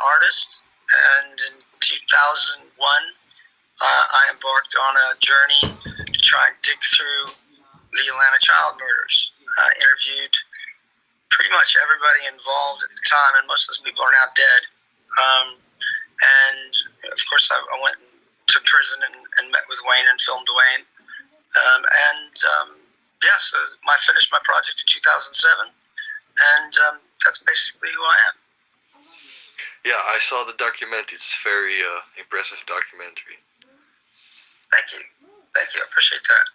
artist, and in 2001, I embarked on a journey to try and dig through the Atlanta child murders. I interviewed pretty much everybody involved at the time, and most of those people are now dead. And of course, I went to prison and met with Wayne and filmed Wayne. So I finished my project in 2007, and that's basically who I am. Yeah, I saw the documentary. It's a very impressive documentary. Thank you. I appreciate that.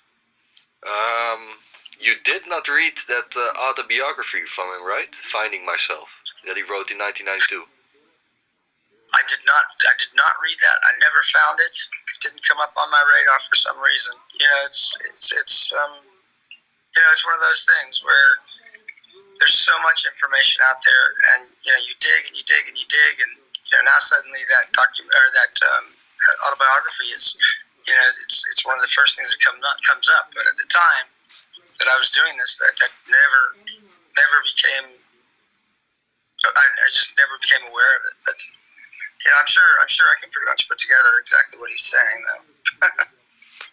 You did not read that autobiography from him, right? Finding Myself, that he wrote in 1992. I did not read that. I never found it. It didn't come up on my radar for some reason. It's one of those things where there's so much information out there, and you dig and you dig and you dig, and now suddenly that autobiography is it's one of the first things that comes up. But at the time that I was doing this, that never became. I just never became aware of it. But I'm sure I can pretty much put together exactly what he's saying, though.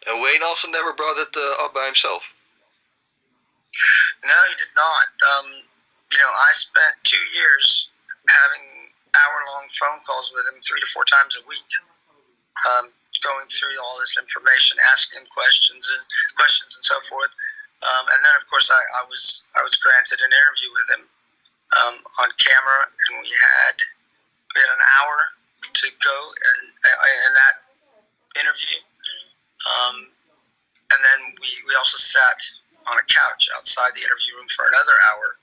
And Wayne also never brought it up by himself. No, he did not. I spent 2 years having hour-long phone calls with him 3 to 4 times a week, going through all this information, asking him questions and so forth. And then, of course, I was granted an interview with him on camera, and we had an hour to go in that interview. And then we also sat on a couch outside the interview room for another hour.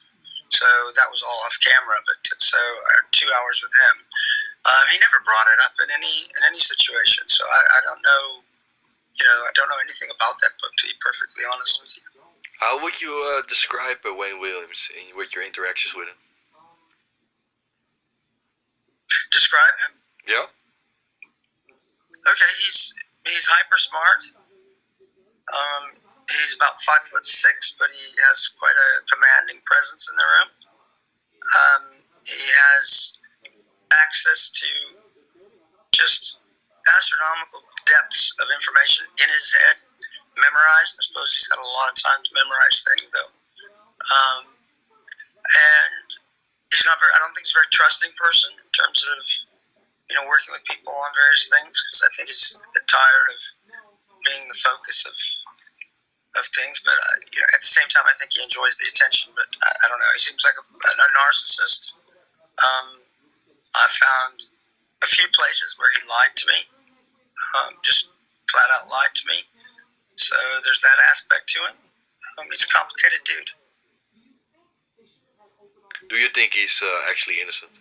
So that was all off camera, but so I had 2 hours with him. He never brought it up in any situation, so I don't know. I don't know anything about that book, to be perfectly honest with you. How would you describe Wayne Williams with your interactions with him? Describe him? Yeah. Okay, he's hyper smart. He's about 5'6", but he has quite a commanding presence in the room. He has access to just astronomical depths of information in his head, memorized. I suppose he's had a lot of time to memorize things, though. And he's not I don't think he's a very trusting person in terms of, working with people on various things, because I think he's a bit tired of being the focus of things. But at the same time, I think he enjoys the attention. But I don't know. He seems like a narcissist. I found a few places where he lied to me, just flat out lied to me. So there's that aspect to him. He's a complicated dude. Do you think he's actually innocent?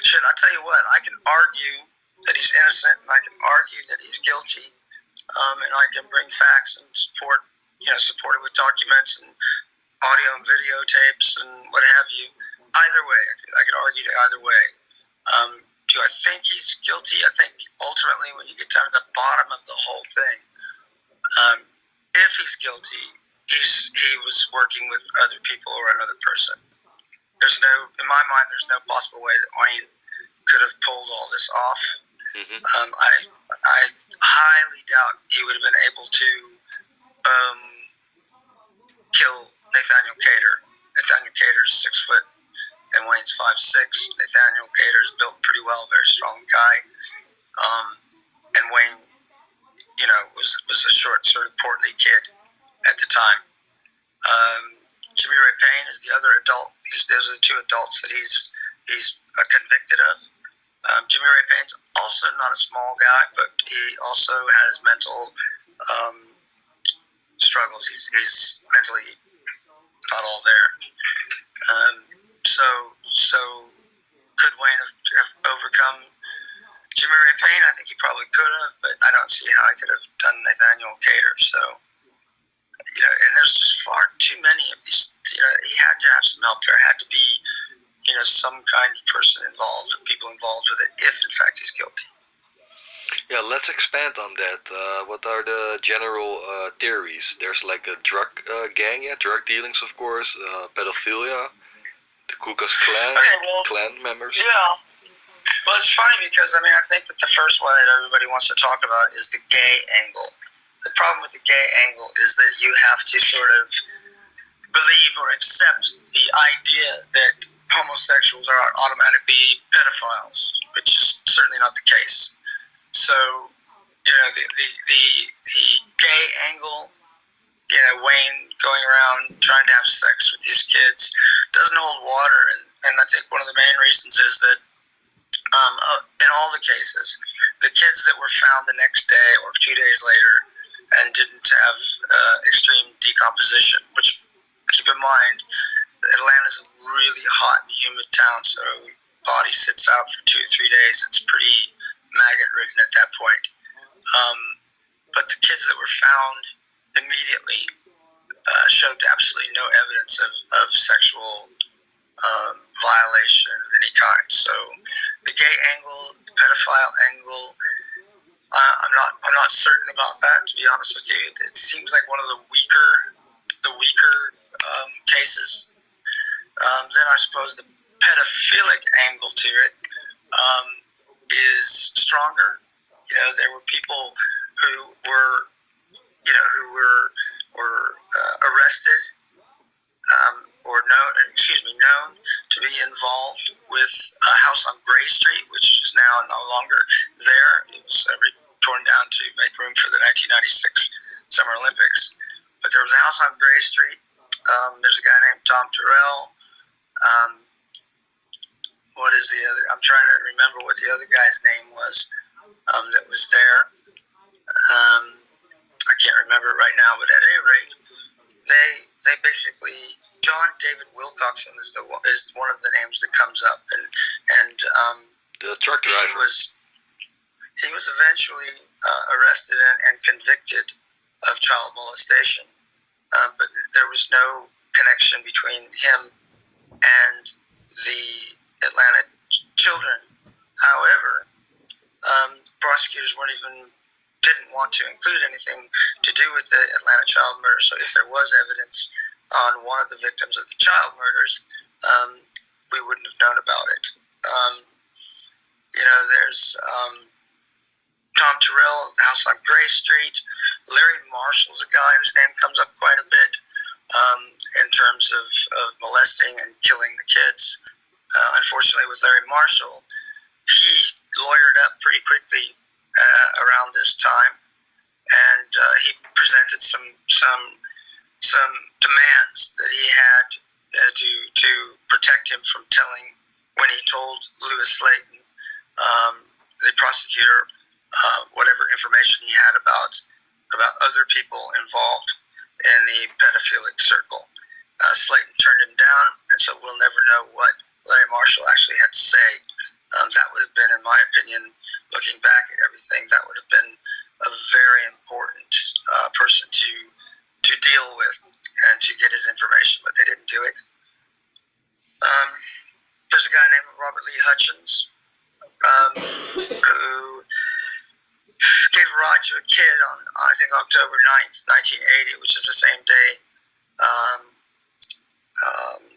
Shit, I tell you what, I can argue that he's innocent, and I can argue that he's guilty, and I can bring facts and support it with documents and audio and videotapes and what have you. Either way, I could argue it either way. Do I think he's guilty? I think ultimately, when you get down to the bottom of the whole thing, if he's guilty, he was working with other people or another person. In my mind, there's no possible way that Wayne could have pulled all this off. Mm-hmm. I highly doubt he would have been able to kill Nathaniel Cater. Nathaniel Cater's 6 foot and Wayne's 5'6". Nathaniel Cater's built pretty well, very strong guy. And Wayne, was a short, sort of portly kid at the time. Jimmy Ray Payne is the other adult. Those are the 2 adults that he's convicted of. Jimmy Ray Payne's also not a small guy, but he also has mental struggles. He's mentally not all there. So could Wayne have overcome Jimmy Ray Payne? I think he probably could have, but I don't see how he could have done Nathaniel Cater. So, and there's just far too many of these. He had to have some help. There had to be, some kind of person involved, or people involved with it, if in fact he's guilty. Yeah, let's expand on that. What are the general theories? There's like a drug gang, drug dealings, of course, pedophilia. The Ku Klux Klan, Okay, well, Klan members? yeah. Well, it's funny because, I think that the first one that everybody wants to talk about is the gay angle. The problem with the gay angle is that you have to sort of believe or accept the idea that homosexuals are automatically pedophiles, which is certainly not the case. So, the gay angle, Wayne going around trying to have sex with these kids doesn't hold water, and I think one of the main reasons is that in all the cases, the kids that were found the next day or 2 days later and didn't have extreme decomposition, which, keep in mind, Atlanta's a really hot and humid town, so body sits out for 2 or 3 days. It's pretty maggot-ridden at that point. But the kids that were found immediately showed absolutely no evidence of sexual violation of any kind. So the gay angle, the pedophile angle, I'm not certain about that, to be honest with you. It seems like one of the weaker cases. Then I suppose the pedophilic angle to it is stronger. There were people who were arrested or known to be involved with a house on Gray Street, which is now no longer there. It was torn down to make room for the 1996 Summer Olympics. But there was a house on Gray Street. There's a guy named Tom Terrell. What is the other? I'm trying to remember what the other guy's name was that was there. I can't remember it right now, but at any rate, they basically, John David Wilcoxon is one of the names that comes up, and the truck driver. He was eventually arrested and convicted of child molestation, but there was no connection between him and the Atlanta children. However, prosecutors didn't want to include anything to do with the Atlanta child murder. So if there was evidence on one of the victims of the child murders, we wouldn't have known about it. There's Tom Terrell, the house on Gray Street. Larry Marshall's a guy whose name comes up quite a bit in terms of molesting and killing the kids. Unfortunately, with Larry Marshall, he lawyered up pretty quickly around this time, and he presented some demands that he had to protect him from telling when he told Lewis Slayton, the prosecutor, whatever information he had about other people involved in the pedophilic circle. Slayton turned him down, and so we'll never know what Larry Marshall actually had to say. That would have been, in my opinion, looking back at everything, that would have been a very important person to deal with and to get his information, but they didn't do it. There's a guy named Robert Lee Hutchins who gave a ride to a kid on, I think, October 9th, 1980, which is the same day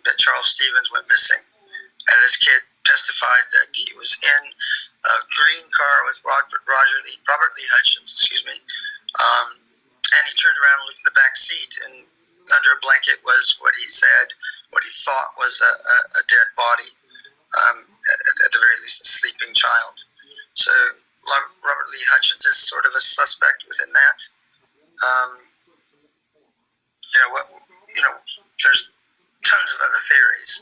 that Charles Stevens went missing. And this kid testified that he was in a green car with Robert Lee Hutchins, and he turned around and looked in the back seat, and under a blanket was what he thought was a dead body, at the very least a sleeping child. So Robert Lee Hutchins is sort of a suspect within that. There's tons of other theories.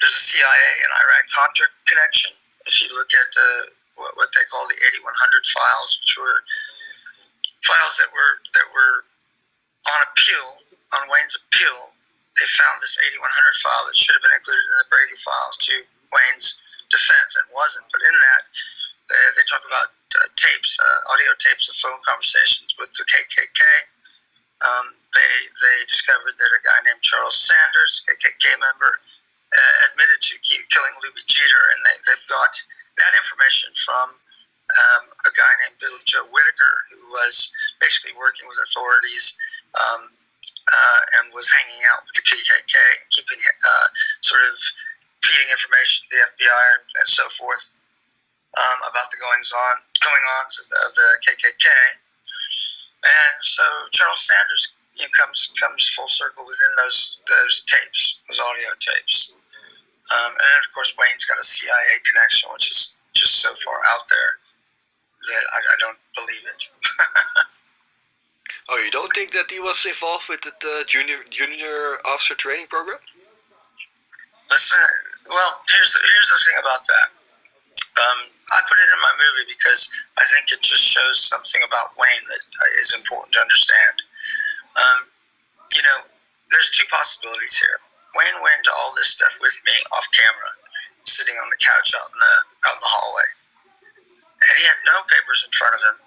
There's a CIA and Iraq-Contra connection. If you look at what they call the 8100 files, which were files that were on appeal, on Wayne's appeal, they found this 8100 file that should have been included in the Brady files to Wayne's defense and wasn't. But in that, they talk about audio tapes of phone conversations with the KKK. They discovered that a guy named Charles Sanders, KKK member, admitted to killing Lubie Jeter, and they've got that information from a guy named Billy Joe Whitaker, who was basically working with authorities and was hanging out with the KKK, keeping sort of feeding information to the FBI and so forth about the going ons of the KKK. And so General Sanders comes full circle within those tapes, those audio tapes. And then, of course, Wayne's got a CIA connection, which is just so far out there that I don't believe it. Oh, you don't think that he was involved with the junior officer training program? Listen, well, here's the thing about that. I put it in my movie because I think it just shows something about Wayne that is important to understand. There's two possibilities here. Wayne went into all this stuff with me off camera, sitting on the couch out in the hallway, and he had no papers in front of him.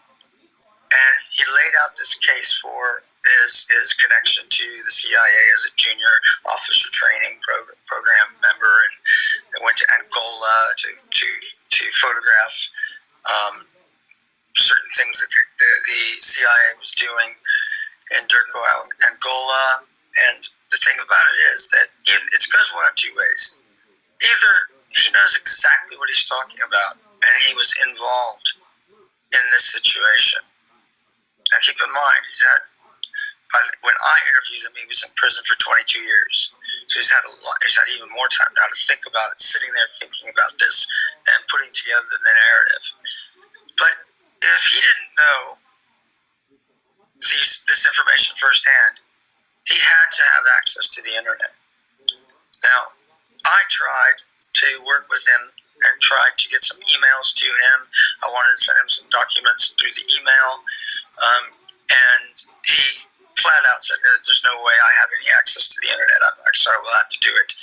And he laid out this case for his connection to the CIA as a junior officer training program member, and went to Angola to photograph certain things that the CIA was doing in Durko, Angola. And the thing about it is that it goes one of two ways. Either he knows exactly what he's talking about, and he was involved in this situation. Now, keep in mind, when I interviewed him, he was in prison for 22 years. So he's had even more time now to think about it, sitting there thinking about this and putting together the narrative. But if he didn't know this information firsthand, he had to have access to the internet. Now, I tried to work with him and tried to get some emails to him. I wanted to send him some documents through the email. And he flat out said, there's no way I have any access to the internet. I'm sorry, we'll have to do it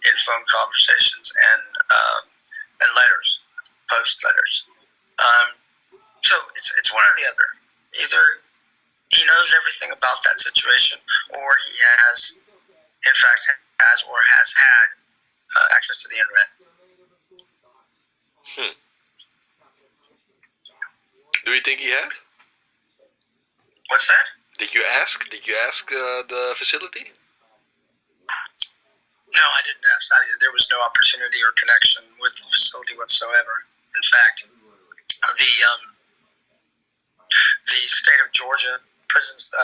in phone conversations and letters, post letters. So it's one or the other. Either he knows everything about that situation, or he has, in fact, has had access to the internet. Do you think he had? What's that? Did you ask the facility? No, I didn't ask that either. There was no opportunity or connection with the facility whatsoever. In fact, the state of Georgia prisons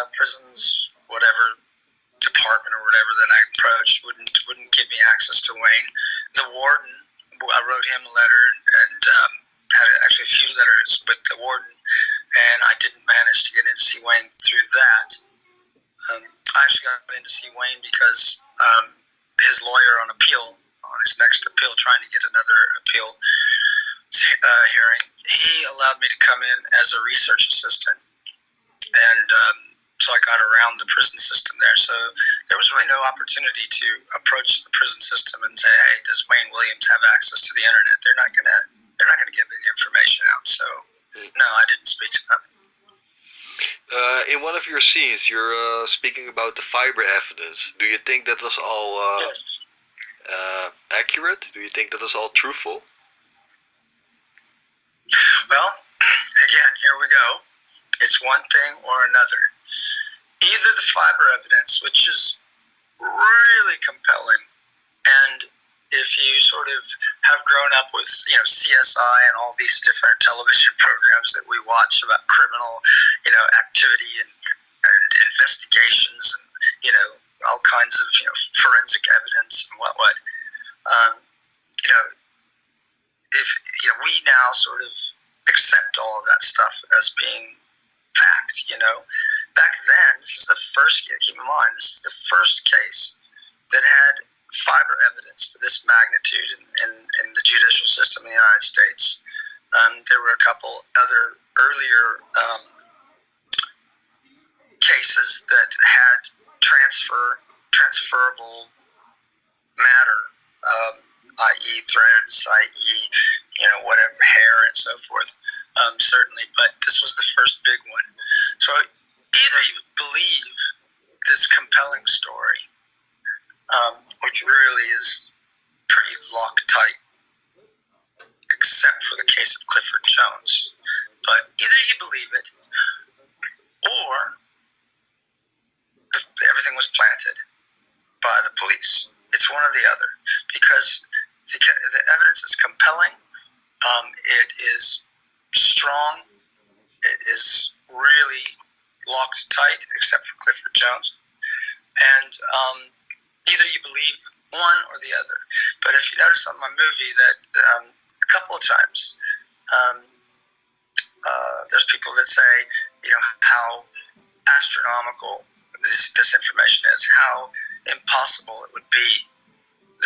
whatever department or whatever that I approached wouldn't give me access to Wayne. The warden, I wrote him a letter and had actually a few letters with the warden, and I didn't manage to get in to see Wayne through that. I actually got in to see Wayne because his lawyer on his next appeal, trying to get another appeal hearing, he allowed me to come in as a research assistant, and so I got around the prison system there. So there was really no opportunity to approach the prison system and say, "Hey, does Wayne Williams have access to the internet?" They're not gonna give any information out. So no, I didn't speak to them. In one of your scenes, you're speaking about the fiber evidence. Do you think that was all Yes. accurate? Do you think that was all truthful? Well, again, here we go. It's one thing or another. Either the fiber evidence, which is really compelling, and if you sort of have grown up with CSI and all these different television programs that we watch about criminal activity and investigations and all kinds of forensic evidence and what if we now sort of accept all of that stuff as being fact. Back then, this is the first. Keep in mind, this is the first case that had fiber evidence to this magnitude in the judicial system in the United States. There were a couple other earlier cases that had transferable matter, i.e. threads, i.e. whatever, hair and so forth, certainly, but this was the first big one. So either you believe this compelling story, which really is pretty tight, except for the case of Clifford Jones, but either you believe it, or case. It's one or the other, because the evidence is compelling. It is strong. It is really locked tight, except for Clifford Jones. And either you believe one or the other. But if you notice on my movie that a couple of times there's people that say, how astronomical this information is, how impossible it would be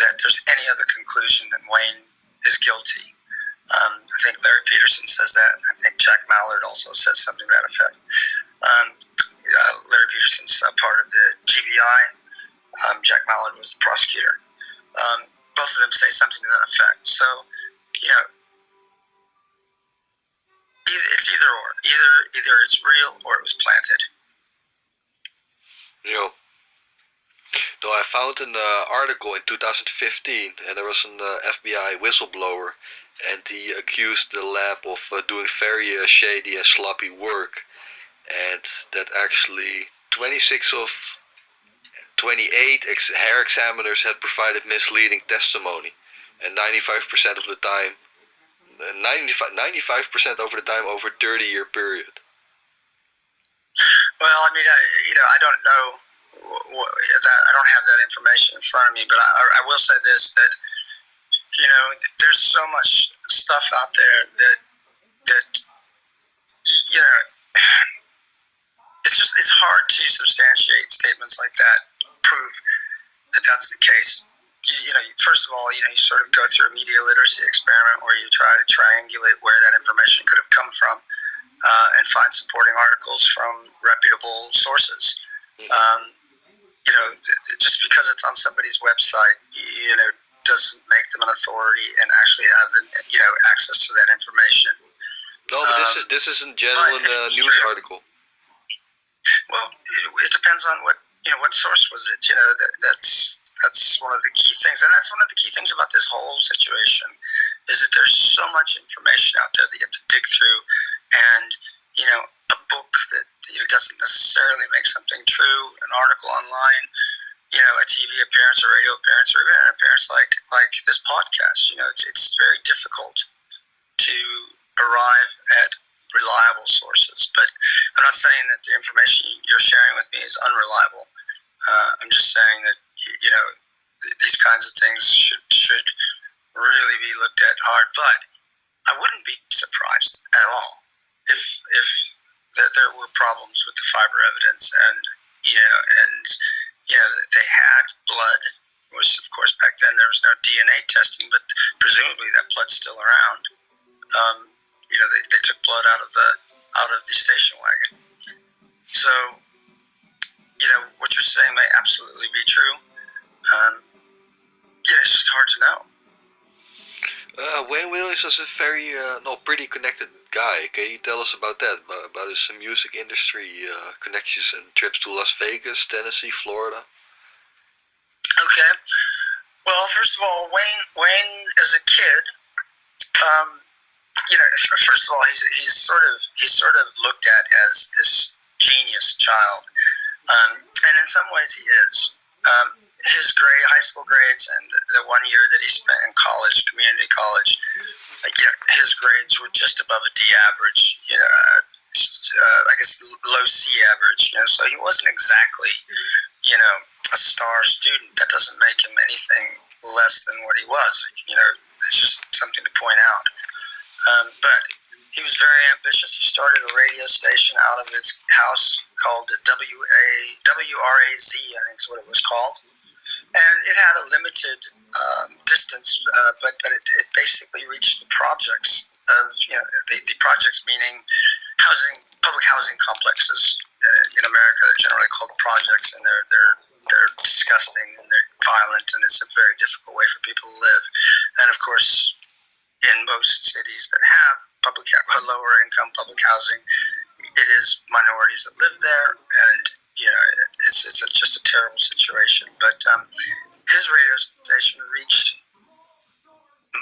that there's any other conclusion than Wayne is guilty. I think Larry Peterson says that. I think Jack Mallard also says something to that effect. Larry Peterson's part of the GBI. Jack Mallard was the prosecutor. Both of them say something to that effect. So, it's either or. Either it's real or it was planted. No, I found an article in 2015, and there was an FBI whistleblower, and he accused the lab of doing very shady and sloppy work, and that actually 26 of 28 hair examiners had provided misleading testimony, and 95% of the time, 95% over the time over a 30-year period. Well, I mean, I don't know that. I don't have that information in front of me, but I will say this, that there's so much stuff out there that it's hard to substantiate statements like that, prove that that's the case. First of all, you sort of go through a media literacy experiment where you try to triangulate where that information could have come from, and find supporting articles from reputable sources. Just because it's on somebody's website, doesn't make them an authority and actually have access to that information. No, but this is a genuine news article. Well, it depends on what source was it. That's one of the key things, and that's one of the key things about this whole situation, is that there's so much information out there that you have to dig through, and a book that doesn't necessarily make something true, an article online, a TV appearance, a radio appearance, or even an appearance like this podcast. It's very difficult to arrive at reliable sources. But I'm not saying that the information you're sharing with me is unreliable. I'm just saying that these kinds of things should really be looked at hard. But I wouldn't be surprised at all if there were problems with the fiber evidence, and they had blood, which of course back then there was no DNA testing, but presumably that blood's still around. They took blood out of the station wagon. So what you're saying may absolutely be true. It's just hard to know. Wayne Williams was a very pretty connected guy. Can you tell us about that? About his music industry connections and trips to Las Vegas, Tennessee, Florida? Okay. Well, first of all, Wayne as a kid, first of all, he's sort of looked at as this genius child, and in some ways he is. His high school grades and the 1 year that he spent in college, community college, his grades were just above a D average. I guess low C average. So he wasn't exactly, a star student. That doesn't make him anything less than what he was. It's just something to point out. But he was very ambitious. He started a radio station out of his house called WRAZ, I think is what it was called. And it had a limited distance, but it basically reached the projects of, the projects meaning public housing complexes. In America, they're generally called projects, and they're disgusting and they're violent, and it's a very difficult way for people to live. And of course, in most cities that have lower income public housing, it is minorities that live there, and it's just a terrible situation. But his radio station reached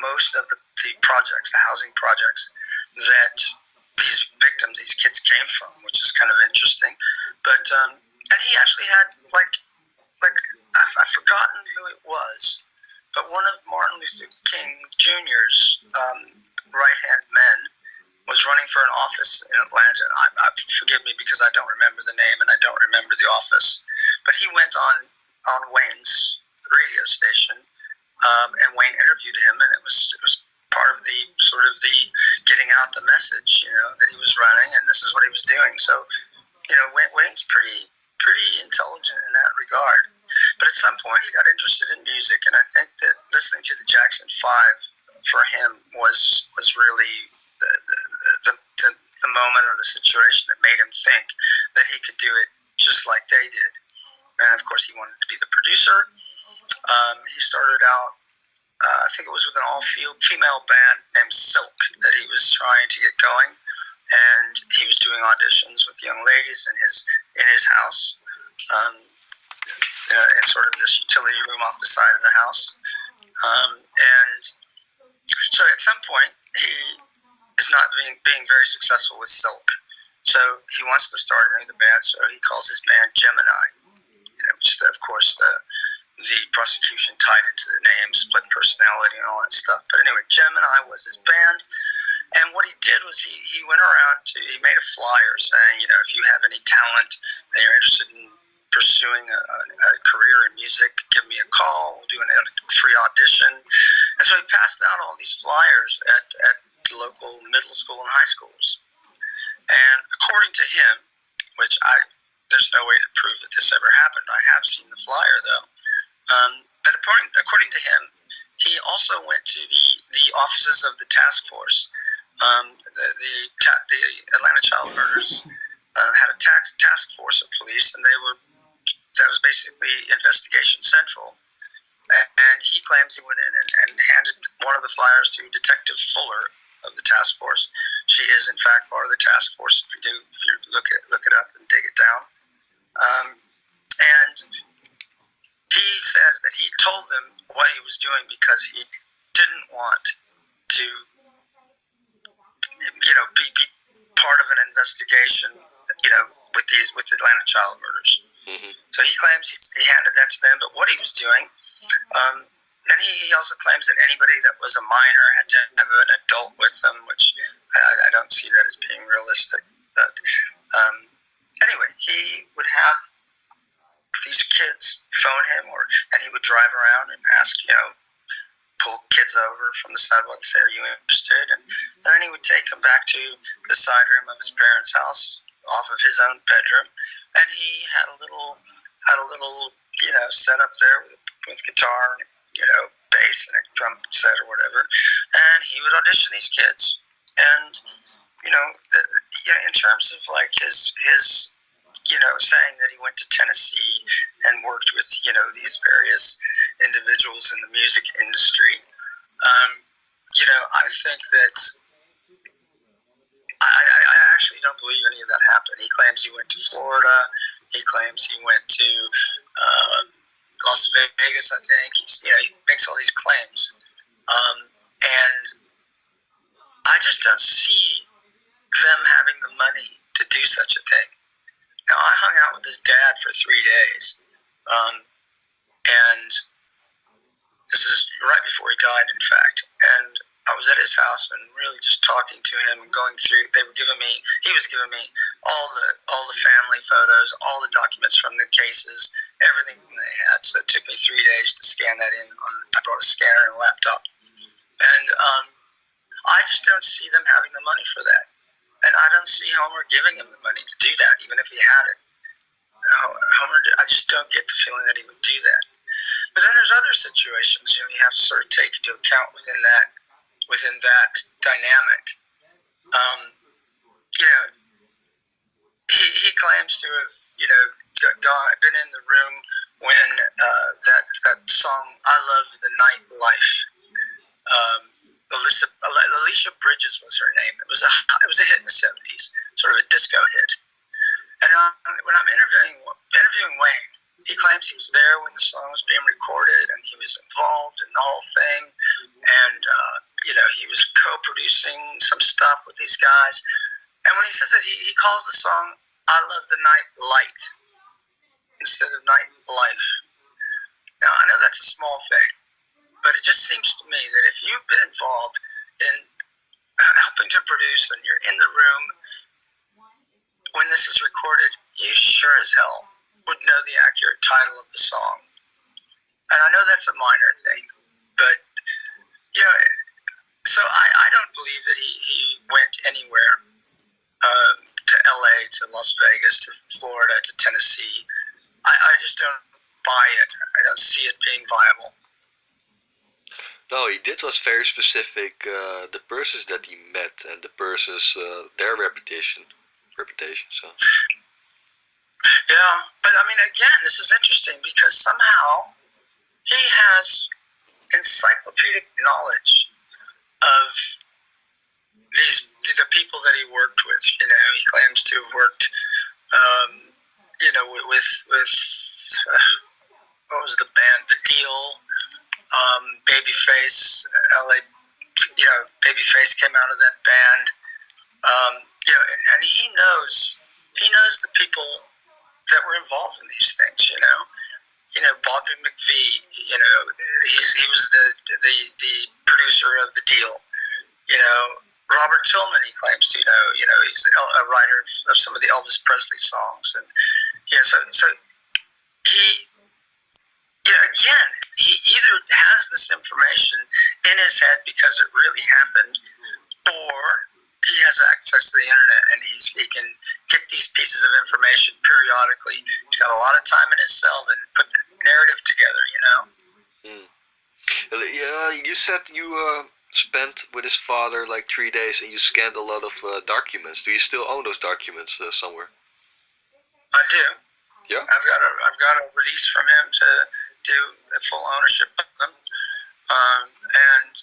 most of the projects, the housing projects that these victims, these kids came from, which is kind of interesting. But and he actually had I've forgotten who it was. But one of Martin Luther King Jr.'s right-hand men was running for an office in Atlanta. Forgive me because I don't remember the name and I don't remember the office. But he went on Wayne's radio station, and Wayne interviewed him, and it was part of the sort of the getting out the message, that he was running, and this is what he was doing. So, Wayne's pretty intelligent in that regard. But at some point, he got interested in music, and I think that listening to the Jackson 5 for him was really the moment or the situation that made him think that he could do it just like they did. And of course, he wanted to be the producer. He started out, I think it was with an all-female band named Silk that he was trying to get going, and he was doing auditions with young ladies in his house, in sort of this utility room off the side of the house. And so at some point, he is not being very successful with Silk. So he wants to start another band, so he calls his band Gemini, which is, of course, the prosecution tied into the name, split personality, and all that stuff. But anyway, Gemini was his band, and what he did was he went around he made a flyer saying, if you have any talent and you're interested in pursuing a career in music, give me a call, we'll do a free audition. And so he passed out all these flyers at local middle school and high schools. And according to him, which there's no way to prove that this ever happened. I have seen the flyer though. But according to him, he also went to the offices of the task force. The Atlanta child murders had a task force of police, and that was basically Investigation Central. And he claims he went in and handed one of the flyers to Detective Fuller of the task force. She is, in fact, part of the task force. If you look it up and dig it down. And he says that he told them what he was doing because he didn't want to, be part of an investigation, with Atlanta child murders. Mm-hmm. So he claims he handed that to them, but what he was doing, and he also claims that anybody that was a minor had to have an adult with them, which I don't see that as being realistic. But anyway, he would have these kids phone him, and he would drive around and ask, pull kids over from the sidewalk and say, "Are you interested?" And then he would take them back to the side room of his parents' house, off of his own bedroom, and he had a little set up there with guitar, bass and a drum set or whatever, and he would audition these kids. And in terms of like his saying that he went to Tennessee and worked with these various individuals in the music industry, I think that I actually don't believe any of that happened. He claims he went to Florida. He claims he went to Las Vegas, I think. He makes all these claims. And I just don't see them having the money to do such a thing. Now, I hung out with his dad for 3 days. And this is right before he died, in fact. And I was at his house and really just talking to him and going through. He was giving me all the family photos, all the documents from the cases, everything they had. So it took me 3 days to scan that in. I brought a scanner and a laptop, and I just don't see them having the money for that. And I don't see Homer giving him the money to do that, even if he had it. Homer, I just don't get the feeling that he would do that. But then there's other situations, you have to sort of take into account within that dynamic. He claims to have, been in the room when that song "I Love the Nightlife." Alicia Bridges was her name. It was a hit in the '70s, sort of a disco hit. And when I'm interviewing Wayne, he claims he was there when the song was being recorded, and he was involved in the whole thing. And he was co-producing some stuff with these guys. And when he says that, he calls the song "I Love the Night Light" instead of "Night Life." Now, I know that's a small thing, but it just seems to me that if you've been involved in helping to produce and you're in the room when this is recorded, you sure as hell would know the accurate title of the song. And I know that's a minor thing, but so I don't believe that he went anywhere to LA, to Las Vegas, to Florida, to Tennessee. I just don't buy it. I don't see it being viable. No, he did was very specific. The persons that he met and the persons their reputation. So. Yeah, but I mean, again, this is interesting because somehow he has encyclopedic knowledge of the people that he worked with. He claims to have worked, with what was the band? The Deal, Babyface, LA. Babyface came out of that band. And he knows the people that were involved in these things. Bobby McVie. He was the producer of The Deal. Robert Tillman, he claims to know. He's a writer of some of the Elvis Presley songs, and so he. Again, he either has this information in his head because it really happened, or he has access to the internet and he can get these pieces of information periodically. He's got a lot of time in his cell and put the narrative together. Yeah, you said you spent with his father like 3 days and you scanned a lot of documents. Do you still own those documents somewhere? I do. Yeah. I've got a release from him to do full ownership of them, and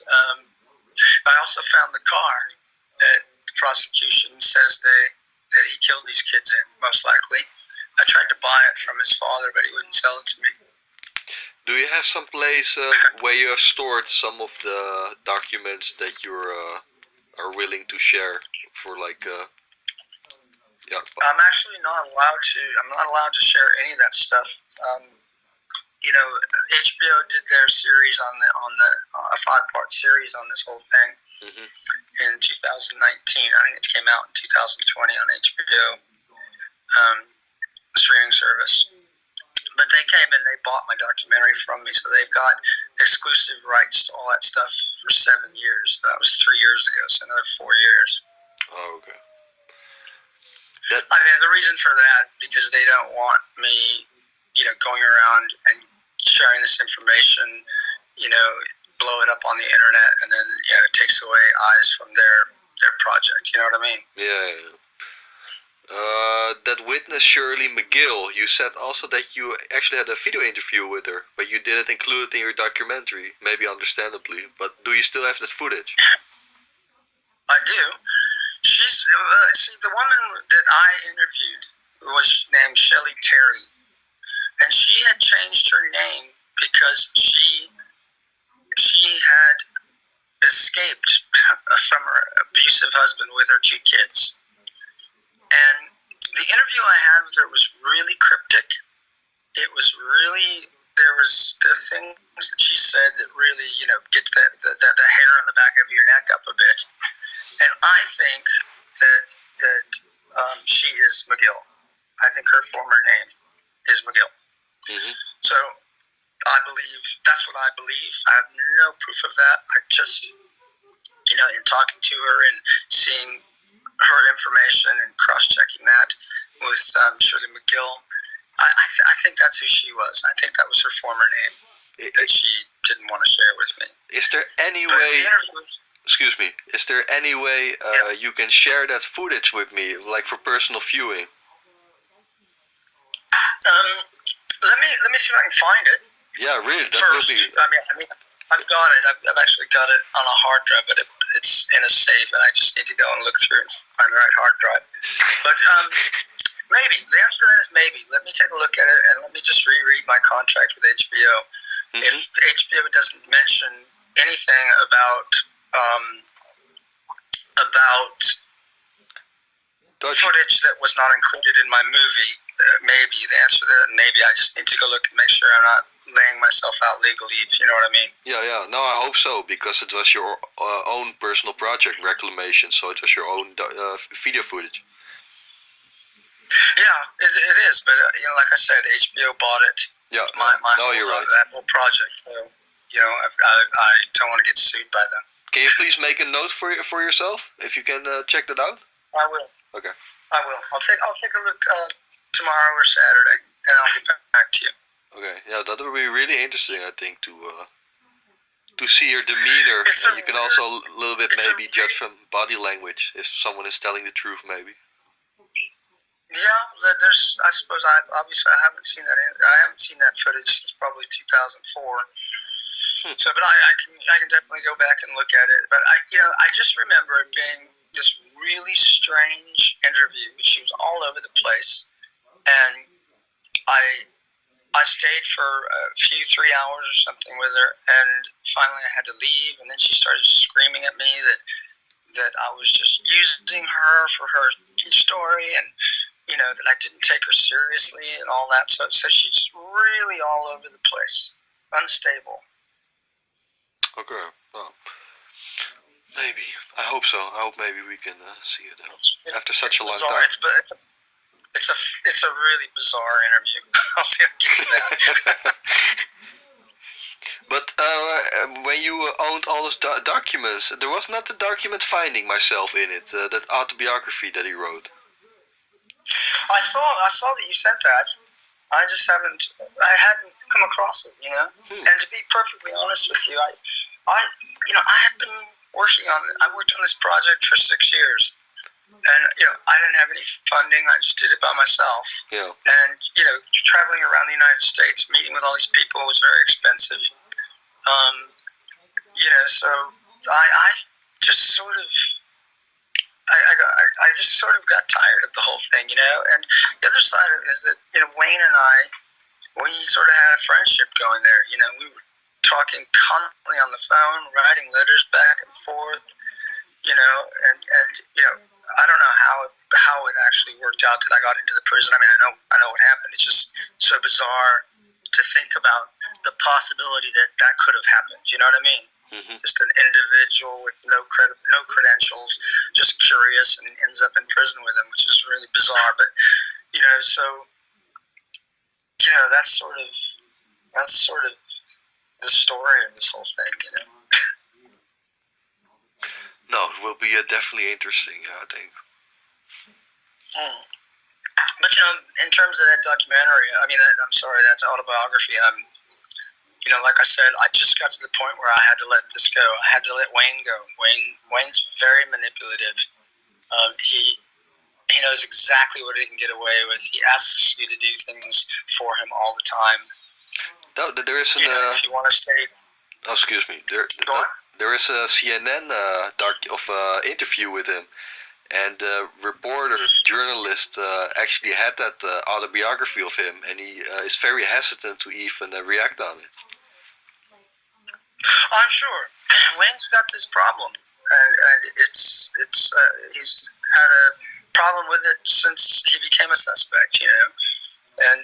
I also found the car that the prosecution says that he killed these kids in, most likely. I tried to buy it from his father, but he wouldn't sell it to me. Do you have some place where you have stored some of the documents that you are willing to share for yeah? I'm actually not allowed to. I'm not allowed to share any of that stuff. HBO did their series on a 5-part series on this whole thing in 2019. I think it came out in 2020 on HBO streaming service. But they came and they bought my documentary from me, so they've got exclusive rights to all that stuff for 7 years. That was 3 years ago, so another 4 years. Oh, okay. I mean, the reason for that, because they don't want me, going around and sharing this information, blow it up on the internet, and then it takes away eyes from their project. You know what I mean? Yeah. That witness Shirley McGill, you said also that you actually had a video interview with her, but you didn't include it in your documentary, maybe understandably. But do you still have that footage? I do. She's the woman that I interviewed was named Shelley Terry, and she had changed her name because she had escaped from her abusive husband with her 2 kids. And the interview I had with her was really cryptic. It was really, there was the things that she said that really, get the hair on the back of your neck up a bit. And I think that she is McGill. I think her former name is McGill. Mm-hmm. So I believe, that's what I believe. I have no proof of that. I just, in talking to her and seeing her information and cross-checking that with Shirley McGill, I think that's who she was. I think that was her former name that she didn't want to share with me. Is there any way... Excuse me. Is there any way you can share that footage with me, like for personal viewing? Let me see if I can find it. Yeah, really. That First, will be... I mean, I've got it. I've actually got it on a hard drive, but it's in a safe, and I just need to go and look through and find the right hard drive. But maybe. The answer to that is maybe. Let me take a look at it, and let me just reread my contract with HBO. Mm-hmm. If HBO doesn't mention anything about footage that was not included in my movie, maybe the answer to that, maybe I just need to go look and make sure I'm not laying myself out legally, if you know what I mean. Yeah. No, I hope so, because it was your own personal project, Reclamation, so it was your own video footage. Yeah, it is, but like I said, HBO bought it. Yeah, my you're right. that whole project. So I don't want to get sued by them. Can you please make a note for yourself if you can check that out? I will. Okay. I will. I'll take a look tomorrow or Saturday, and I'll get back to you. Okay. Yeah, that would be really interesting, I think, to see your demeanor, and you can also a little bit maybe judge from body language if someone is telling the truth, maybe. Yeah, I suppose obviously I haven't seen that. I haven't seen that footage since probably 2004. So, but I can definitely go back and look at it. But I just remember it being this really strange interview. She was all over the place, and I stayed for a few 3 hours or something with her, and finally I had to leave. And then she started screaming at me that I was just using her for her story, and that I didn't take her seriously and all that. So she's really all over the place, unstable. Okay. Well, maybe. I hope so. I hope maybe we can see it after such a long time. It's a really bizarre interview. I'll give you that. But when you owned all those documents, there was not the document finding myself in it, that autobiography that he wrote. I saw that you sent that. I just hadn't come across it, And to be perfectly honest with you, I had been working on it. I worked on this project for 6 years, and I didn't have any funding. I just did it by myself. Yeah. And traveling around the United States, meeting with all these people was very expensive. So I just sort of. I just sort of got tired of the whole thing, And the other side of it is that, Wayne and I, we sort of had a friendship going there. We were talking constantly on the phone, writing letters back and forth, and I don't know how it actually worked out that I got into the prison. I mean, I know what happened. It's just so bizarre to think about the possibility that could have happened. You know what I mean? Mm-hmm. Just an individual with no credentials, just curious, and ends up in prison with him, which is really bizarre. But so that's sort of the story of this whole thing. No, it will be definitely interesting, I think. But in terms of that documentary, I mean, I'm sorry, that's autobiography. Like I said, I just got to the point where I had to let this go. I had to let Wayne go. Wayne's very manipulative. He knows exactly what he can get away with. He asks you to do things for him all the time. No, there is an. If you want to stay. Oh, excuse me. There is a CNN interview with him, and the reporter, journalist, actually had that autobiography of him, and he is very hesitant to even react on it. I'm sure Wayne's got this problem, and it's he's had a problem with it since he became a suspect, and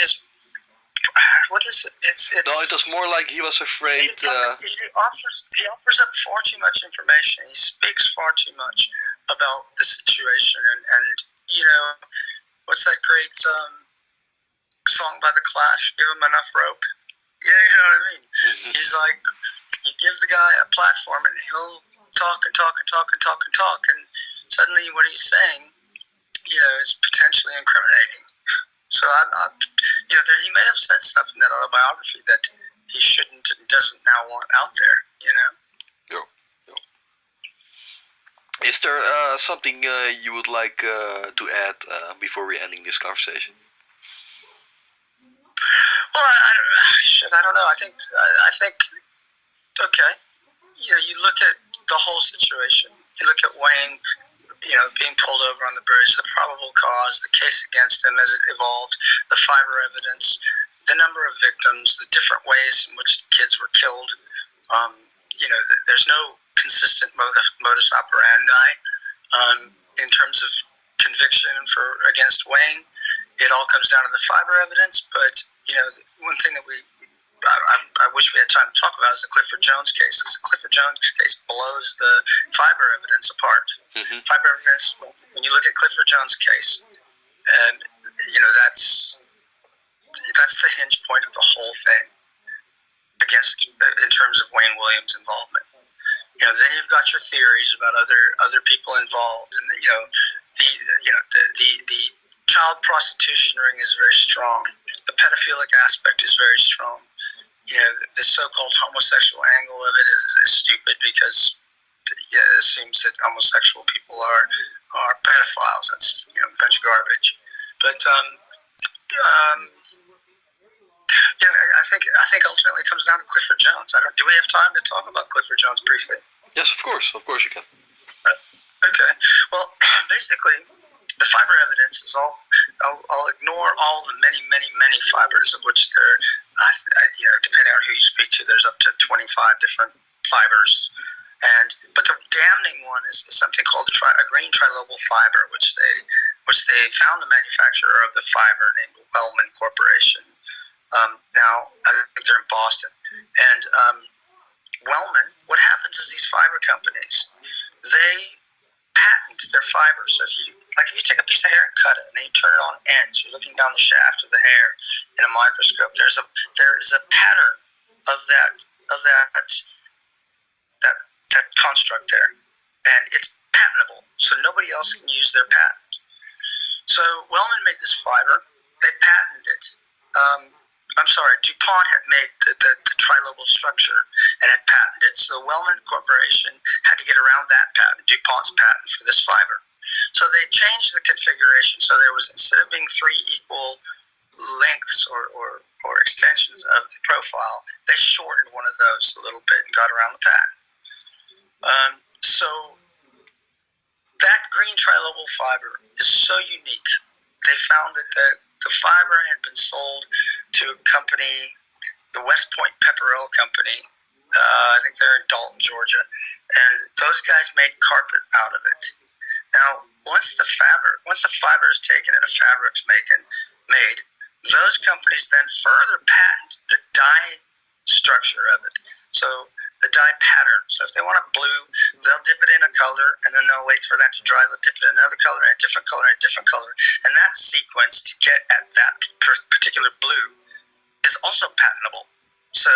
his what is it? It's no, it was more like he was afraid. He offers up far too much information. He speaks far too much about the situation, and what's that great song by the Clash? Give him enough rope. Yeah, you know what I mean? Mm-hmm. He's like, you give the guy a platform and he'll talk and talk and talk and talk and talk, and suddenly what he's saying, is potentially incriminating. So he may have said stuff in that autobiography that he shouldn't and doesn't now want out there, Yeah. Is there something you would like to add before we're ending this conversation? Well, I don't know. I think, okay. You look at the whole situation. You look at Wayne, being pulled over on the bridge, the probable cause, the case against him as it evolved, the fiber evidence, the number of victims, the different ways in which the kids were killed. There's no consistent modus operandi in terms of conviction against Wayne. It all comes down to the fiber evidence, but one thing that I wish we had time to talk about is the Clifford Jones case. Because the Clifford Jones case blows the fiber evidence apart. Mm-hmm. Fiber evidence, when you look at Clifford Jones' case, and that's the hinge point of the whole thing in terms of Wayne Williams' involvement. Then you've got your theories about other people involved, and the child prostitution ring is very strong. The pedophilic aspect is very strong. The so-called homosexual angle of it is stupid because it assumes that homosexual people are pedophiles. That's a bunch of garbage. But I think ultimately it comes down to Clifford Jones. Do we have time to talk about Clifford Jones briefly? Yes, of course you can. Okay. Well, basically, the fiber evidence is all. I'll ignore all the many fibers, of which there, depending on who you speak to, there's up to 25 different fibers. But the damning one is something called a green trilobal fiber, which they found the manufacturer of the fiber named Wellman Corporation. Now I think they're in Boston, and Wellman. What happens is these fiber companies, they patent their fiber. So if you take a piece of hair and cut it, and then you turn it on ends, you're looking down the shaft of the hair in a microscope. There is a pattern of that construct there, and it's patentable. So nobody else can use their patent. So Wellman made this fiber. They patented it. DuPont had made the trilobal structure and had patented it. So the Wellman Corporation had to get around that patent, DuPont's patent for this fiber. So they changed the configuration. So there was, instead of being 3 equal lengths or extensions of the profile, they shortened one of those a little bit and got around the patent. So that green trilobal fiber is so unique. They found that the fiber had been sold to a company, the West Point Pepperell Company. I think they're in Dalton, Georgia, and those guys made carpet out of it. Now, once the fiber is taken and a fabric's made, those companies then further patent the dye structure of it. So the dye pattern. So if they want it blue, they'll dip it in a color, and then they'll wait for that to dry. They'll dip it in another color, and a different color, and a different color. And that sequence to get at that particular blue is also patentable. So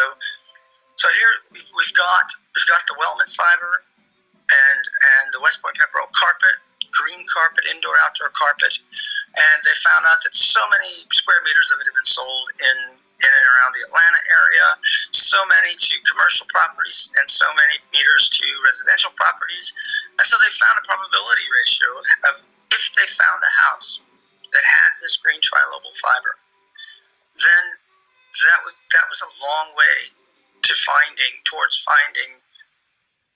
here we've got the Wellman fiber and the West Point Pepperell carpet, green carpet, indoor outdoor carpet, and they found out that so many square meters of it have been sold in and around the Atlanta area, so many to commercial properties, and so many meters to residential properties. And so they found a probability ratio of if they found a house that had this green trilobal fiber, then that was a long way towards finding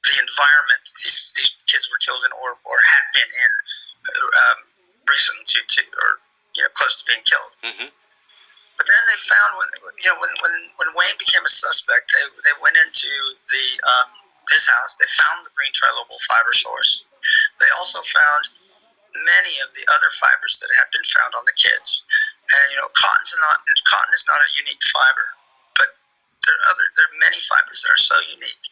the environment these kids were killed in or had been in recently close to being killed. Mm-hmm. But then they found when Wayne became a suspect, they went into his house. They found the green trilobal fiber source. They also found many of the other fibers that had been found on the kids. And cotton is not a unique fiber, but there are many fibers that are so unique.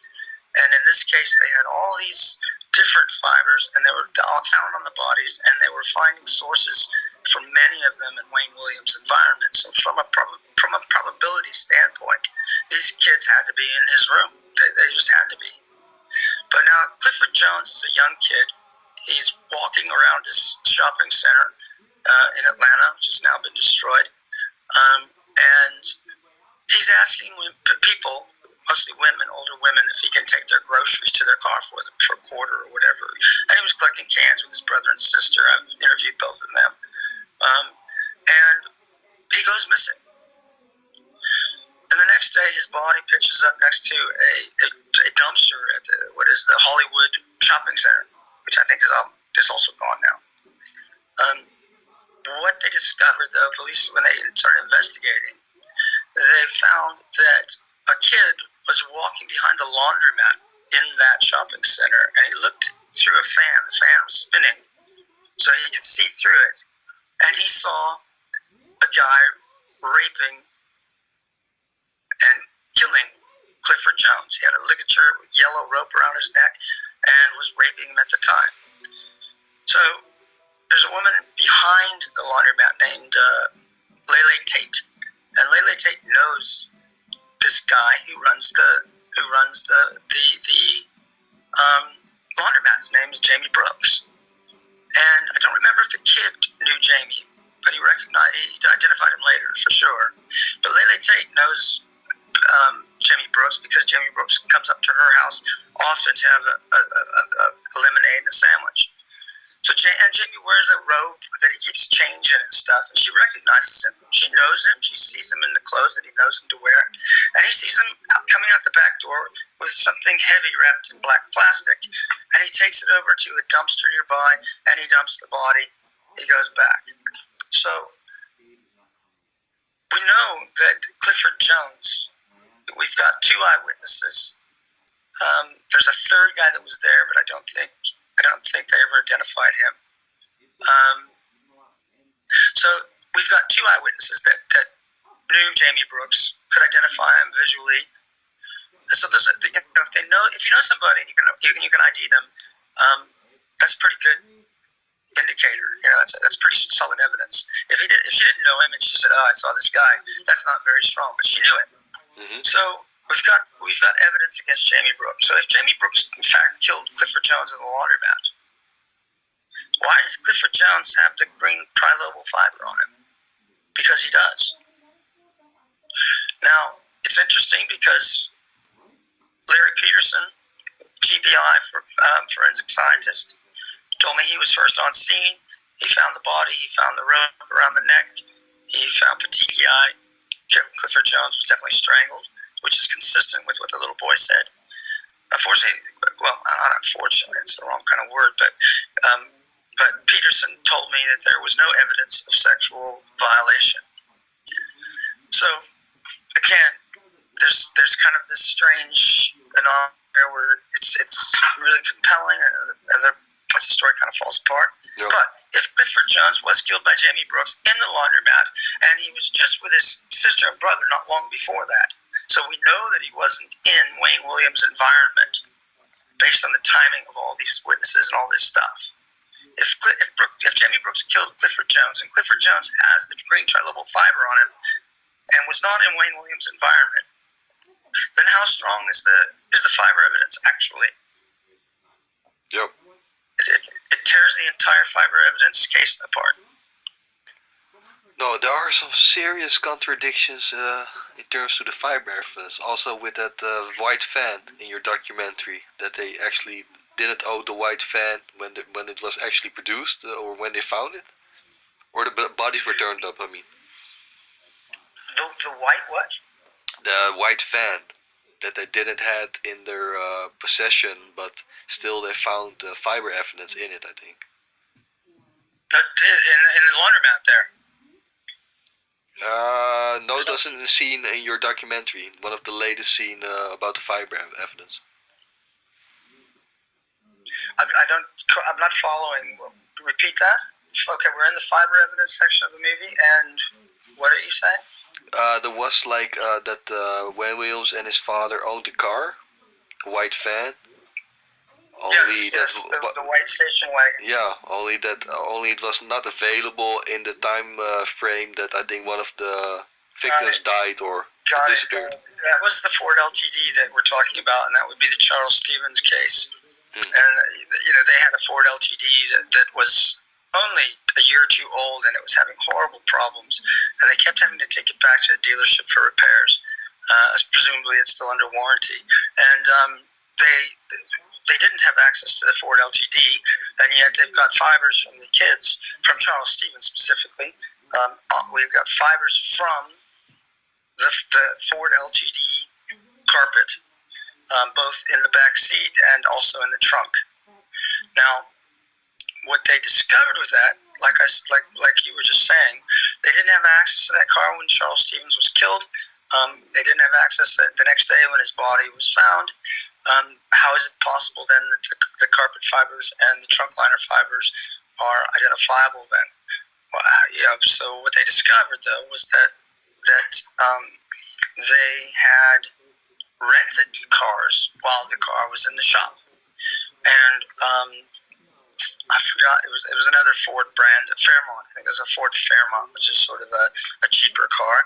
And in this case, they had all these different fibers, and they were all found on the bodies, and they were finding sources for many of them in Wayne Williams' environment. So from a probability standpoint, these kids had to be in his room. They just had to be. But now Clifford Jones is a young kid. He's walking around this shopping center in Atlanta, which has now been destroyed, and he's asking people, mostly women, older women, if he can take their groceries to their car for them for a quarter or whatever. And he was collecting cans with his brother and sister. I've interviewed both of them. And he goes missing. And the next day, his body pitches up next to a dumpster at what is the Hollywood Shopping Center, which I think is also gone now. What they discovered, though, police, when they started investigating, they found that a kid was walking behind the laundromat in that shopping center, and he looked through a fan. The fan was spinning, so he could see through it. And he saw a guy raping killing Clifford Jones. He had a ligature with yellow rope around his neck and was raping him at the time. So there's a woman behind the laundromat named Lele Tate, and Lele Tate knows this guy who runs the laundromat. His name is Jamie Brooks, and I don't remember if the kid knew Jamie, but he identified him later for sure. But Lele Tate knows Jamie Brooks because Jamie Brooks comes up to her house often to have a lemonade and a sandwich. So Jamie wears a robe that he keeps changing and stuff, and she recognizes him. She knows him. She sees him in the clothes that he knows him to wear, and he sees him coming out the back door with something heavy wrapped in black plastic, and he takes it over to a dumpster nearby, and he dumps the body. He goes back. So we know that Clifford Jones, we've got 2 eyewitnesses. There's a third guy that was there, but I don't think they ever identified him. So we've got 2 eyewitnesses that knew Jamie Brooks, could identify him visually. So there's if you know somebody and you can ID them, that's a pretty good indicator. That's pretty solid evidence. If she didn't know him and she said, "Oh, I saw this guy," that's not very strong, but she knew him. Mm-hmm. So we've got evidence against Jamie Brooks. So if Jamie Brooks in fact killed Clifford Jones in the laundromat, why does Clifford Jones have the green trilobal fiber on him? Because he does. Now it's interesting because Larry Peterson, GBI forensic scientist, told me he was first on scene. He found the body. He found the rope around the neck. He found petechiae. Clifford Jones was definitely strangled, which is consistent with what the little boy said. Unfortunately, well, not unfortunately, it's the wrong kind of word, but Peterson told me that there was no evidence of sexual violation. So, again, there's kind of this strange anomaly where it's really compelling, and the story kind of falls apart. Yep. But if Clifford Jones was killed by Jamie Brooks in the laundromat, and he was just with his sister and brother not long before that, so we know that he wasn't in Wayne Williams' environment based on the timing of all these witnesses and all this stuff. If Jamie Brooks killed Clifford Jones, and Clifford Jones has the green trilobal fiber on him, and was not in Wayne Williams' environment, then how strong is the fiber evidence actually? Yep. It tears the entire fiber evidence case apart. No, there are some serious contradictions in terms of the fiber evidence. Also with that white van in your documentary, that they actually didn't own the white van when it was actually produced, or when they found it, or the bodies were turned up. I mean, the white what? The white van that they didn't have in their possession, but still they found fiber evidence in it, I think. In the laundromat there? No, it wasn't a scene in your documentary. One of the latest scene about the fiber evidence. I'm not following. Repeat that? Okay, we're in the fiber evidence section of the movie, and what are you saying? There was like that Wayne Williams and his father owned a car, a white van. Yes, the white station wagon. Yeah, only it was not available in the time frame that I think one of the victims died or disappeared. That was the Ford LTD that we're talking about, and that would be the Charles Stevens case. And they had a Ford LTD that was only a year or two old, and it was having horrible problems, and they kept having to take it back to the dealership for repairs. Presumably, it's still under warranty, and they didn't have access to the Ford LTD, and yet they've got fibers from the kids, from Charles Stevens specifically. We've got fibers from the Ford LTD carpet, both in the back seat and also in the trunk. Now, what they discovered with that, like you were just saying, they didn't have access to that car when Charles Stevens was killed. They didn't have access the next day when his body was found. How is it possible then that the carpet fibers and the trunk liner fibers are identifiable then? Well, so what they discovered though was that they had rented cars while the car was in the shop, and I forgot it was another Ford brand, Fairmont. I think it was a Ford Fairmont, which is sort of a cheaper car.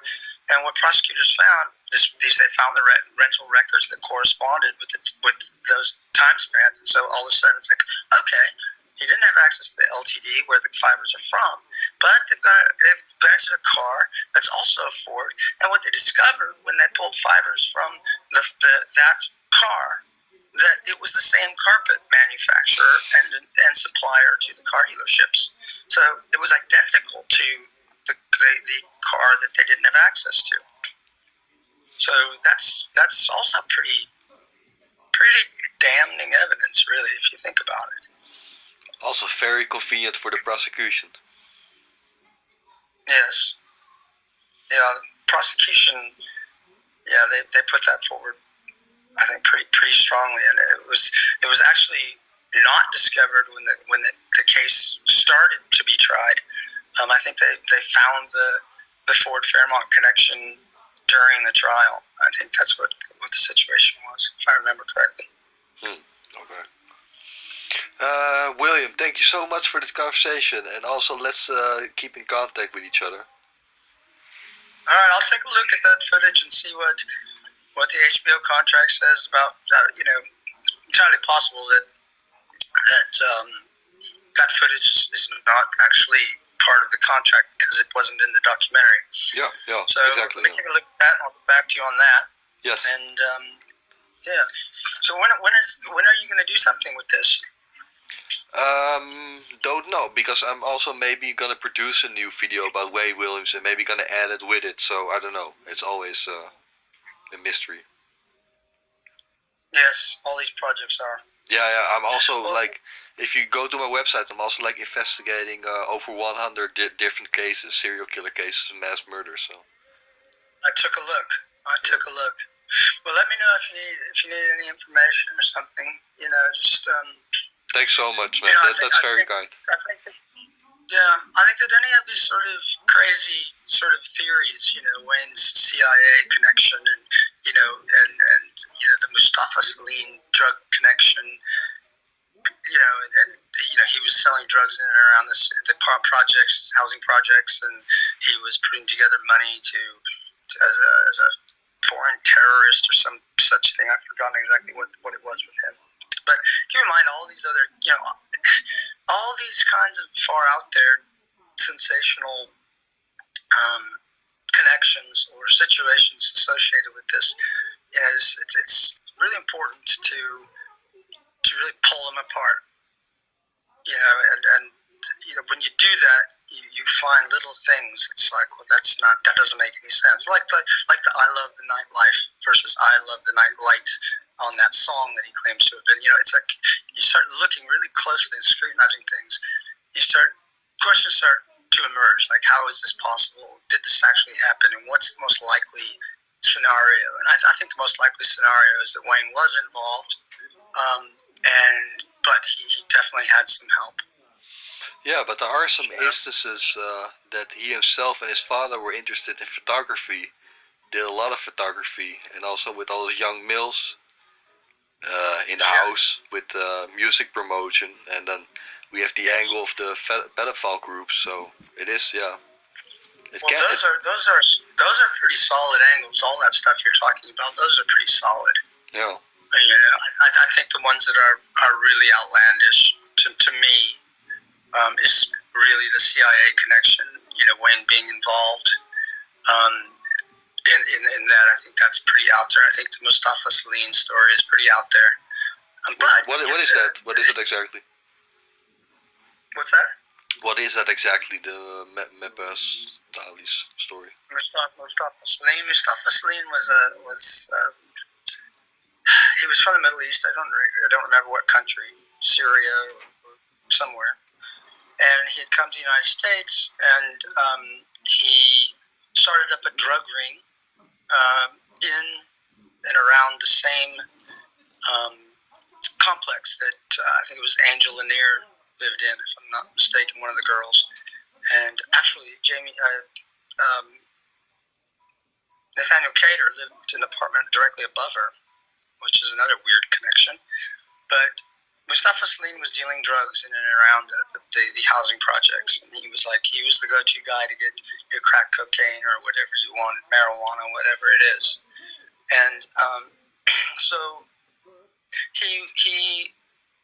And what prosecutors found, they found the rental records that corresponded with those time spans. And so all of a sudden it's like, okay, he didn't have access to the LTD where the fibers are from, but they've rented a car that's also a Ford. And what they discovered when they pulled fibers from that car, that it was the same carpet manufacturer and supplier to the car dealerships. So it was identical to the car that they didn't have access to. So that's also pretty damning evidence, really, if you think about it. Also very convenient for the prosecution. Yes. Yeah, the prosecution, yeah, they put that forward, I think, pretty strongly, and it was actually not discovered when the case started to be tried. I think they found the Ford Fairmont connection during the trial. I think that's what the situation was, if I remember correctly. Okay. William, thank you so much for this conversation, and also let's keep in contact with each other. All right, I'll take a look at that footage and see what the HBO contract says about. It's entirely possible that that footage is not actually part of the contract because it wasn't in the documentary. Yeah, so exactly. Let me take a look at that, and I'll get back to you on that. Yes. And yeah. So when are you going to do something with this? Don't know, because I'm also maybe gonna produce a new video about Wade Williams and maybe gonna add it with it. So I don't know. It's always a mystery. Yes, all these projects are. Yeah. I'm also if you go to my website, I'm also investigating over 100 different cases, serial killer cases, and mass murder. So I took a look. Well, let me know if you need any information or something. Just. Thanks so much, man. That's very kind. I think that any of these sort of crazy sort of theories, Wayne's CIA connection and the Mustafa Salim drug connection, and he was selling drugs in and around the projects, housing projects, and he was putting together money as a foreign terrorist or some such thing. I've forgotten exactly what it was with him. But keep in mind all these other, all these kinds of far out there sensational connections or situations associated with this. It's really important to really pull them apart. And when you do that, you find little things. It's like, well, that doesn't make any sense. Like the I Love the Nightlife versus I Love the Nightlight on that song that he claims to have been. It's like you start looking really closely and scrutinizing things. Questions start to emerge. Like, how is this possible? Did this actually happen? And what's the most likely scenario? And I think the most likely scenario is that Wayne was involved, but he definitely had some help. Yeah, but there are some instances that he himself and his father were interested in photography, did a lot of photography, and also with all those young males in the house with music promotion, and then we have the angle of the pedophile groups. So it is, yeah. Those are pretty solid angles. All that stuff you're talking about, those are pretty solid. Yeah. I think the ones that are really outlandish to me is really the CIA connection. Wayne being involved. In that, I think that's pretty out there. I think the Mustafa Salim story is pretty out there. But what is that? What is it exactly? What's that? What is that exactly? The Mebas Dali's story. Mustafa Salim. Mustafa Salim was he was from the Middle East. I don't remember what country, Syria or somewhere. And he had come to the United States, and he started up a drug ring in and around the same complex that I think it was Angel Lanier lived in, if I'm not mistaken, one of the girls. And actually, Nathaniel Cater lived in an apartment directly above her. which is another weird connection. But Mustafa Salim was dealing drugs in and around the housing projects, and he was the go-to guy to get your crack cocaine or whatever you wanted, marijuana, whatever it is. And so he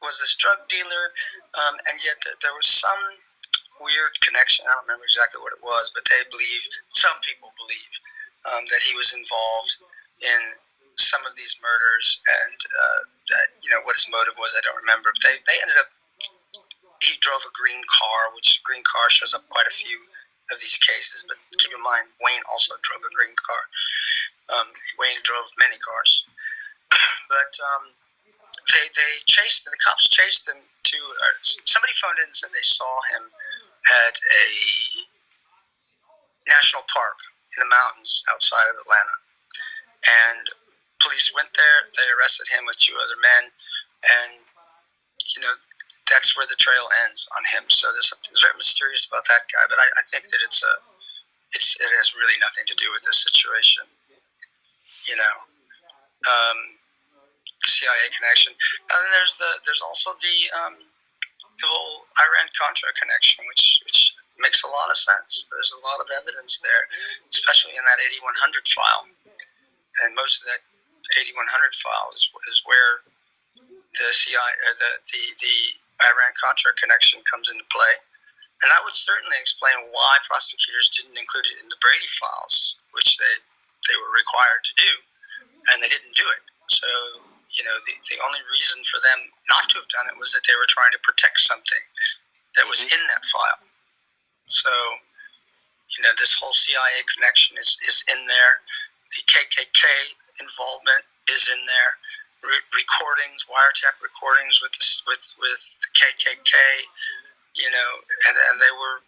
was this drug dealer, and yet there was some weird connection. I don't remember exactly what it was, but some people believe, that he was involved in some of these murders, and that what his motive was, I don't remember. But they ended up. He drove a green car, which green car shows up quite a few of these cases. But keep in mind, Wayne also drove a green car. Wayne drove many cars, but the cops chased him to. Somebody phoned in and said they saw him at a national park in the mountains outside of Atlanta. And police went there. They arrested him with 2 other men, and that's where the trail ends on him. So there's something very mysterious about that guy. But I think that it has really nothing to do with this situation. CIA connection. And then there's also the whole Iran-Contra connection, which makes a lot of sense. There's a lot of evidence there, especially in that 8100 file. And most of that 8100 file is where the CIA, the Iran-Contra connection comes into play. And that would certainly explain why prosecutors didn't include it in the Brady files, which they were required to do, and they didn't do it. So, the only reason for them not to have done it was that they were trying to protect something that was in that file. So, this whole CIA connection is in there. The KKK involvement is in there. Recordings, wiretap recordings with the KKK, and they were.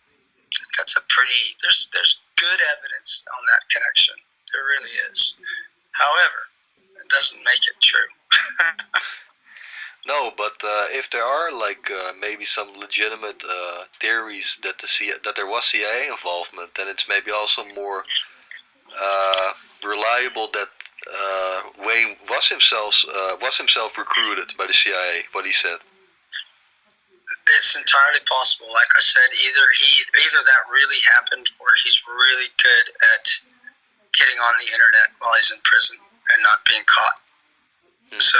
That's a pretty. There's good evidence on that connection. There really is. However, it doesn't make it true. No, but if there are maybe some legitimate theories that that there was CIA involvement, then it's maybe also more reliable that Wayne was himself recruited by the CIA. What he said. It's entirely possible. Like I said, either that really happened, or he's really good at getting on the internet while he's in prison and not being caught. So,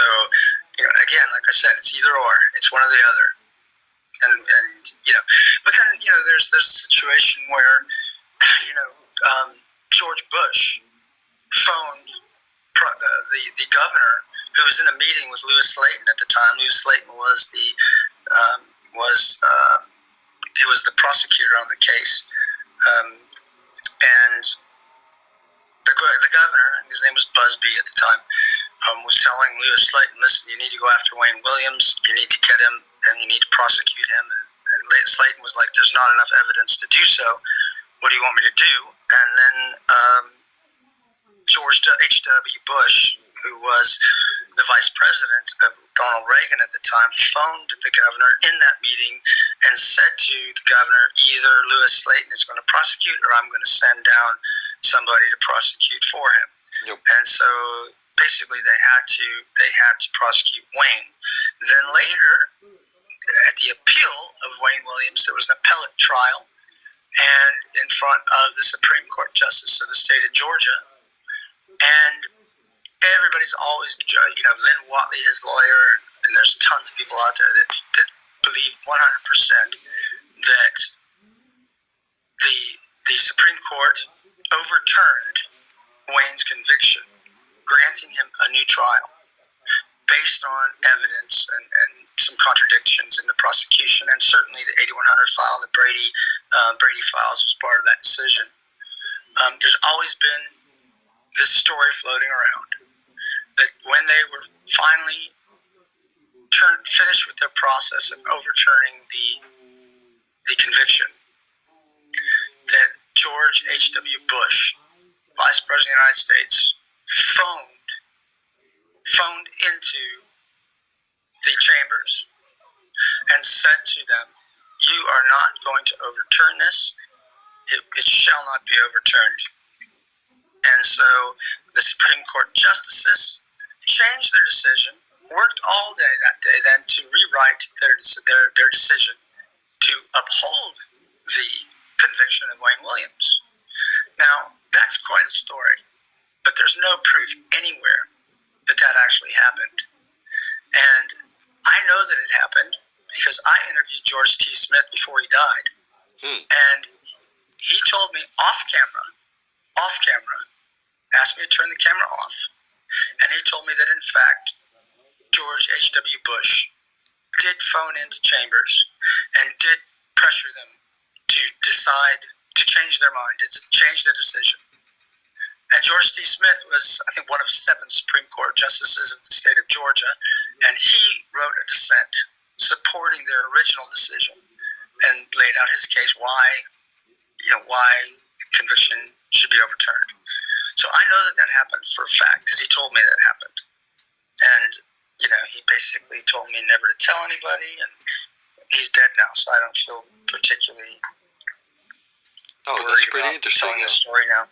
again, like I said, it's either or. It's one or the other. And but then there's a situation where George Bush phoned the governor, who was in a meeting with Lewis Slayton at the time. Lewis Slayton was the prosecutor on the case, and the governor, his name was Busby at the time, was telling Lewis Slayton, listen, you need to go after Wayne Williams, you need to get him, and you need to prosecute him. And Slayton was like, there's not enough evidence to do so. What do you want me to do? And then George H.W. Bush, who was the vice president of Ronald Reagan at the time, phoned the governor in that meeting and said to the governor, either Lewis Slayton is going to prosecute, or I'm going to send down somebody to prosecute for him. Yep. And so basically they had to prosecute Wayne. Then later, at the appeal of Wayne Williams, there was an appellate trial, and in front of the Supreme Court Justice of the state of Georgia. And everybody's always, Lynn Watley, his lawyer, and there's tons of people out there that believe 100% that the Supreme Court overturned Wayne's conviction, granting him a new trial based on evidence and some contradictions in the prosecution, and certainly the 8100 file, the Brady files was part of that decision. There's always been this story floating around that when they were finally finished with their process of overturning the conviction, that George H.W. Bush, Vice President of the United States, phoned into the chambers and said to them, you are not going to overturn this. It shall not be overturned. And so the Supreme Court justices changed their decision, worked all day that day then to rewrite their decision to uphold the conviction of Wayne Williams. Now, that's quite a story, but there's no proof anywhere that actually happened. And I know that it happened because I interviewed George T. Smith before he died. And he told me off camera, asked me to turn the camera off. And he told me that, in fact, George H.W. Bush did phone into Chambers and did pressure them to decide to change their mind, to change their decision. And George T. Smith was, I think, one of 7 Supreme Court justices of the state of Georgia, and he wrote a dissent supporting their original decision and laid out his case why conviction should be overturned. So I know that happened for a fact because he told me that happened. And, he basically told me never to tell anybody, and he's dead now, so I don't feel particularly that's pretty interesting. Telling the story now.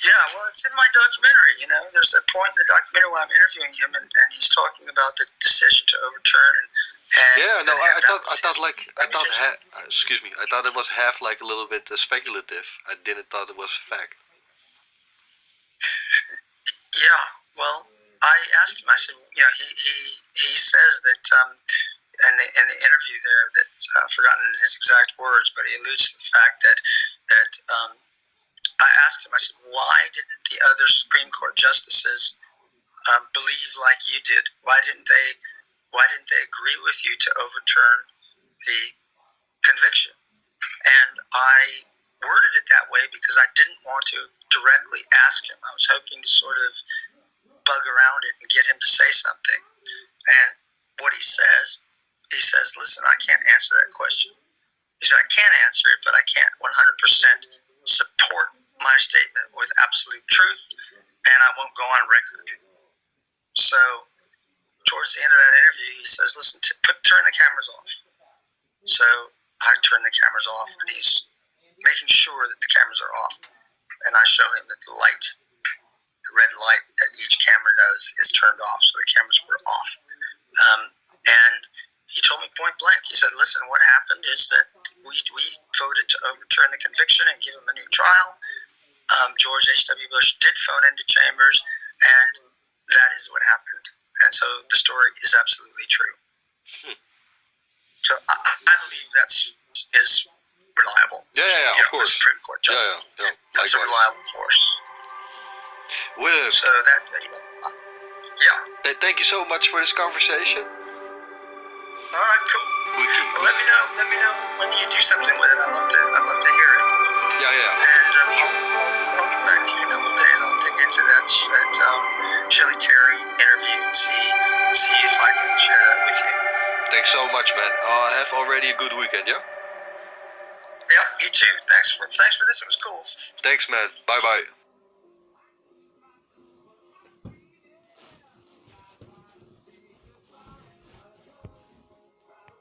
Yeah, well, it's in my documentary. There's a point in the documentary where I'm interviewing him, and he's talking about the decision to overturn. I thought it was half like a little bit speculative. I didn't thought it was fact. Yeah, well, I asked him. I said, he says that in the interview there that I've forgotten his exact words, but he alludes to the fact that I asked him. I said, why didn't the other Supreme Court justices believe like you did? Why didn't they agree with you to overturn the conviction? And I worded it that way because I didn't want to directly ask him. I was hoping to sort of bug around it and get him to say something. And what he says, listen, I can't answer that question. He said, I can't answer it, but I can't 100% support my statement with absolute truth, and I won't go on record. So towards the end of that interview, he says, listen, turn the cameras off. So I turn the cameras off, and he's making sure that the cameras are off. And I show him that the red light that each camera does is turned off, so the cameras were off. And he told me point blank, he said, listen, what happened is that we voted to overturn the conviction and give him a new trial. George H.W. Bush did phone into Chambers, and that is what happened. And so the story is absolutely true. So I believe is reliable. Yeah, of course. Supreme Court judge. Yeah. That's a reliable force. Well, so that, yeah. Thank you so much for this conversation. All right, cool. Well, let me know when you do something with it. I'd love to hear it. Yeah. And I'll get back to you in a couple of days. I'll dig into that Shelley Terry interview and see if I can share that with you. Thanks so much, man. Have already a good weekend, yeah? Yeah, you too. Thanks for this. It was cool. Thanks, man. Bye.